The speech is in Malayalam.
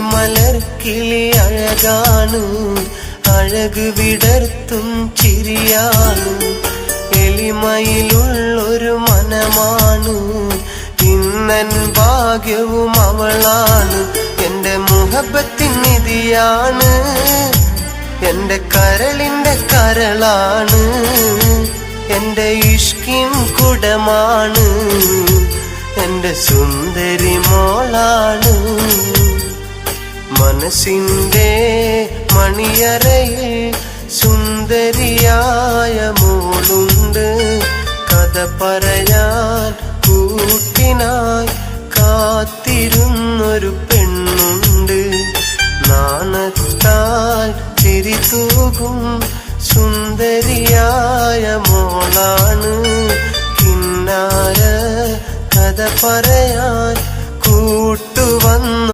അരിമലർക്കിളി അഴകാണ്, അഴക് വിടർത്തും ചിരിയാണ്. എളിമയിലുള്ളൊരു മനമാണ്, ഇന്നൻ ഭാഗ്യവും അവളാണ്. എന്റെ മുഹബത്തിൻ നിധിയാണ്, എന്റെ കരളിന്റെ കരളാണ്, എന്റെ ഇഷ്കിൻ കുടമാണ്, എന്റെ സുന്ദരി മോളാണ്. മനസ്സിന്റെ മണിയറയിൽ സുന്ദരിയായ മോളുണ്ട്. കഥ പറയാൻ കൂട്ടിനായി കാത്തിരുന്നൊരു പെണ്ണുണ്ട്. നാണത്താൽ ചിരിതൂകും സുന്ദരിയായ മോളാണ്. കിന്നാര കഥ പറയാൻ കൂട്ടുവന്നു.